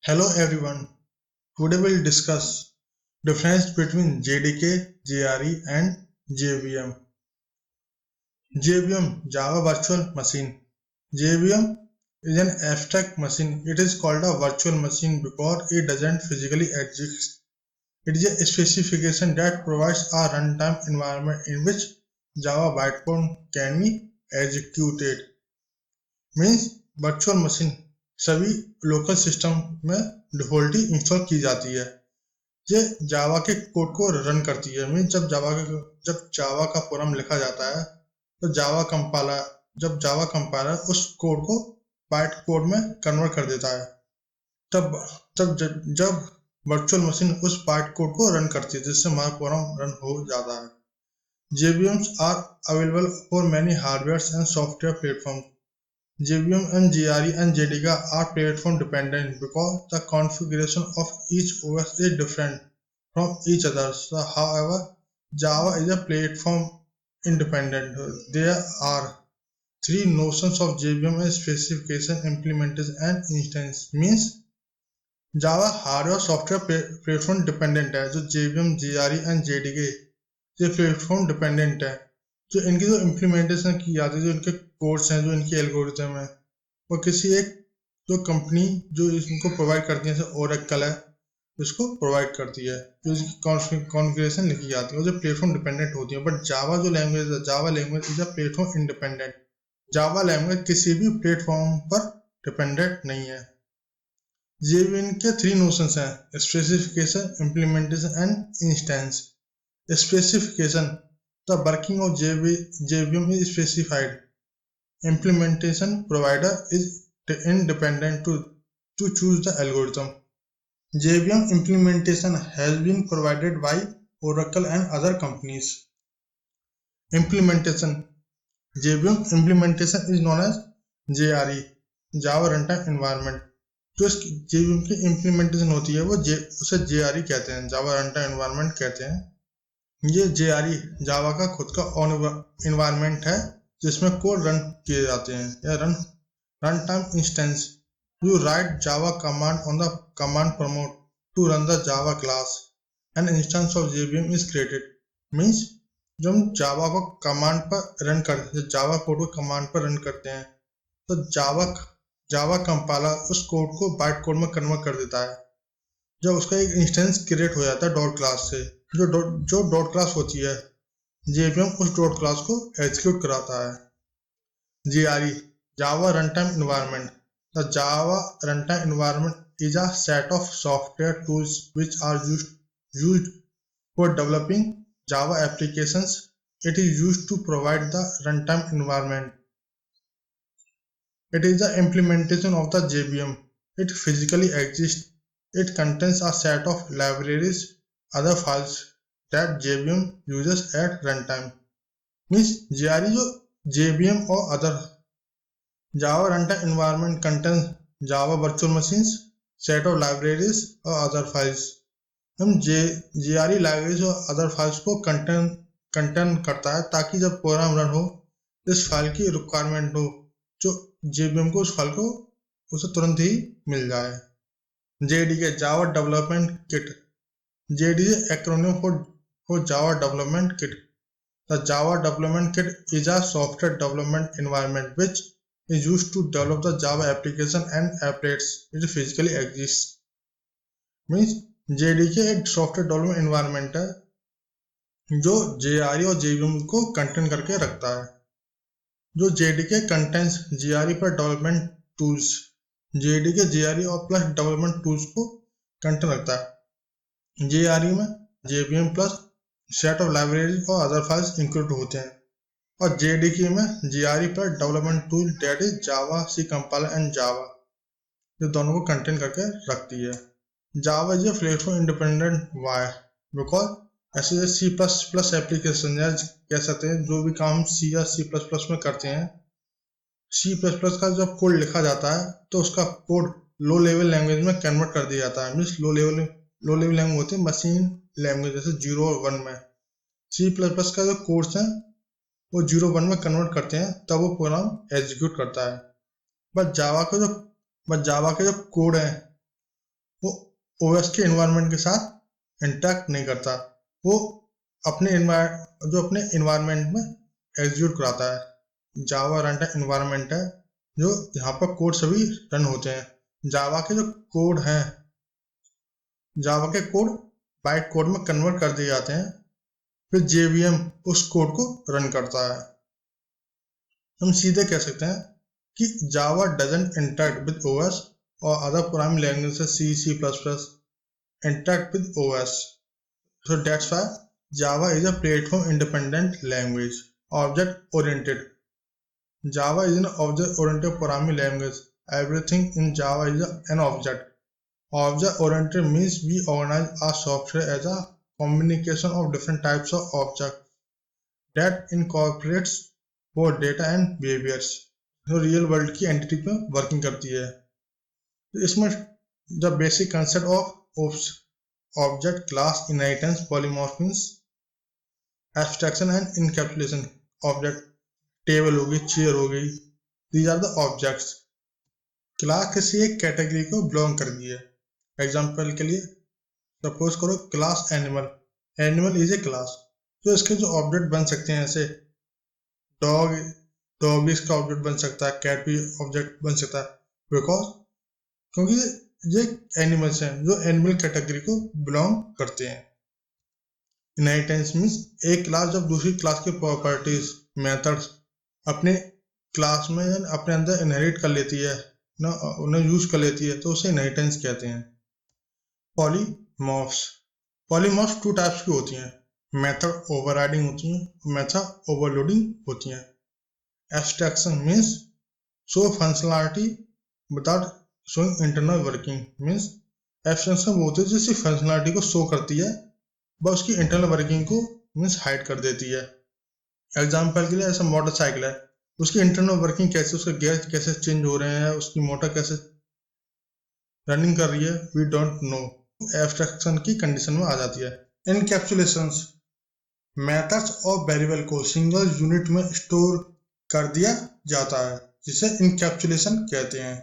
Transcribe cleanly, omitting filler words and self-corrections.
Hello everyone. Today we'll discuss difference between JDK, JRE and JVM. JVM Java Virtual Machine. JVM is an abstract machine. It is called a virtual machine because it doesn't physically exist. It is a specification that provides a runtime environment in which Java bytecode can be executed. Means virtual machine सभी local system में defaultly install की जाती है। ये जावा के code को run करती है। मीन जब जावा का प्रोग्राम लिखा जाता है तो जावा कंपाइलर उस कोड को बाइट कोड में कन्वर्ट कर देता है। तब तब जब वर्चुअल मशीन उस बाइट कोड को रन करती है जिससे हमारा प्रोग्राम रन हो जाता है। JVMs are available for many hardware and software platforms. JVM and JRE and JDK are platform dependent because the configuration of each OS is different from each other. So, however, Java is a platform independent. There are three notions of JVM: specification, implementation, and instance. Means Java hardware software platform dependent है। जो JVM, JRE and JDK ये platform dependent है। जो इनकी जो implementation की जाती है, जो इनके कोड्स हैं, जो इनकी एल्गोरिथम है, वो किसी एक जो कंपनी जो इनको प्रोवाइड करती है, जैसे ओरेकल है, इसको प्रोवाइड करती है, जो इसकी कॉन्फ़िगरेशन लिखी जाती है, वो जो प्लेटफॉर्म डिपेंडेंट होती है। बट जावा जो लैंग्वेज है, Java language is a platform independent. Java language किसी भी प्लेटफॉर्म पर डिपेंडेंट नहीं है। JVM के थ्री नोशंस हैं: specification, implementation and instance. Specification: the working of JVM is specified. Implementation: provider is independent to choose the algorithm. JVM implementation has been provided by Oracle and other companies. Implementation: JVM implementation is known as JRE, Java Runtime Environment. जो इस JVM की implementation होती है वो उसे JRE कहते हैं, Java Runtime Environment कहते हैं। ये JRE जावा का खुद का ऑन इन्वायरमेंट है जिसमें कोड रन किए जाते हैं। या run time instance: you write Java command on the command prompt to run the Java class an instance of JVM is created. Means जब हम जावा को कमांड पर रन करते हैं, जावा कोड को कमांड पर रन करते हैं तो जावा कंपाइलर उस कोड को बाइट कोड में कन्वर्ट कर देता है। जब उसका एक इंस्टेंस क्रिएट हो जाता है डॉट क्लास से, जो डॉट क्लास होती है, JVM उस डॉट क्लास को एग्जीक्यूट कराता है। JRE Java Runtime Environment: The Java Runtime Environment is a set of software tools which are used for developing Java applications. It is used to provide the runtime environment. It is the implementation of the JVM. It physically exists. It contains a set of libraries, other files that JVM uses at runtime. Means JRE जो JVM और other Java runtime environment contains Java virtual machines, set of libraries और other files. हम JRE libraries और other files को contain करता है ताकि जब प्रोग्राम रन हो इस फाइल की रिक्वायरमेंट हो, जो JVM को उस फाइल को उसे तुरंत ही मिल जाए। JDK Java Development Kit. JDK acronym for Java Development Kit. The Java Development Kit is a software development environment which is used to develop the Java application and applets. It physically exists. Means JDK एक software development environment है जो JRE और JVM को contain करके रखता है। जो JDK contains JRE पर डेवलपमेंट टूल्स। JDK JRE और प्लस डेवलपमेंट टूल्स को कंटेन रखता है। JRE में JVM plus set of library और अदर फाइल्स इंक्लूड होते हैं और JDK में JRE पर development tool that is Java, C compiler and Java, जो दोनों को कंटेन करके रखती है। Java is a platform independent. Why? Because ऐसे C++ एप्लीकेशन कह सकते हैं, जो भी काम C या C++ में करते हैं, C++ का जब कोड लिखा जाता है तो उसका कोड लो लेवल लैंग्वेज में कन्वर्ट कर दिया जाता है। मीन्स लो लेवल लैंग्वेज होती है मशीन लैंग्वेज, जैसे 0 और 1 में। C++ का जो कोड्स हैं वो 0 1 में कन्वर्ट करते हैं तब वो प्रोग्राम एग्जीक्यूट करता है। बट जावा के जो कोड हैं वो ओएस के एनवायरनमेंट के साथ इंटरेक्ट नहीं करता, वो अपने एनवायरनमेंट में एग्जीक्यूट कराता है। जावा रन टाइम एनवायरनमेंट है जो यहाँ पर कोड सभी रन होते हैं। जावा के जो कोड हैं, जावा के कोड बाइट कोड में कन्वर्ट कर दिए जाते हैं, फिर जेवीएम उस कोड को रन करता है। हम सीधे कह सकते हैं कि जावा डजंट इंटरेक्ट विद ओएस और other programming languages C++ interact with OS. So that's why Java is a platform independent language. Object oriented. Java is an object oriented programming language. Everything in Java is an object. Object oriented means we organize our software as a combination of different types of objects that incorporates both data and behaviors. जो real world की entity पे working करती है। तो इसमें the basic concept of object, class, inheritance, polymorphism, abstraction and encapsulation. Object table हो गई, chair हो गई, these are the objects. Class किसी एक कैटेगरी को बिलोंग करती है। एग्जांपल के लिए सपोज करो class animal, animal is a class. तो इसके जो ऑब्जेक्ट बन सकते हैं, ऐसे डॉग भी इसका ऑब्जेक्ट बन सकता है, कैट भी ऑब्जेक्ट बन सकता है, क्योंकि ये एनिमल्स हैं जो एनिमल कैटेगरी को बिलोंग करते हैं। इनहेरिटेंस मीन्स एक क्लास जब दूसरी क्लास की प्रॉपर्टीज, मेथड्स अपने क्लास में अपने अंदर इनहेरिट कर लेती है ना, उन्हें यूज कर लेती है, तो उसे इनहेरिटेंस कहते हैं। पॉलीमॉर्फ्स, पॉलीमॉर्फ्स टू टाइप्स की होती हैं, मेथड ओवरराइडिंग होती हैं, मेथड ओवरलोडिंग होती हैं। Abstraction means show functionality without showing internal working. Means abstraction वो होती है जो सिर्फ फंक्शनलिटी को शो करती है, बस उसकी इंटरनल वर्किंग को मीन्स हाइड कर देती है। एग्जाम्पल के लिए ऐसा मोटरसाइकिल है, उसकी इंटरनल वर्किंग कैसे, उसके गियर कैसे चेंज हो रहे हैं, उसकी मोटर कैसे रनिंग कर रही है, वी डोंट नो। एब्स्ट्रैक्शन की कंडीशन में आ जाती है। इनकैप्सुलेशंस, मेथड्स और वेरिएबल को सिंगल यूनिट में स्टोर कर दिया जाता है, जिसे इनकैप्सुलेशन कहते हैं।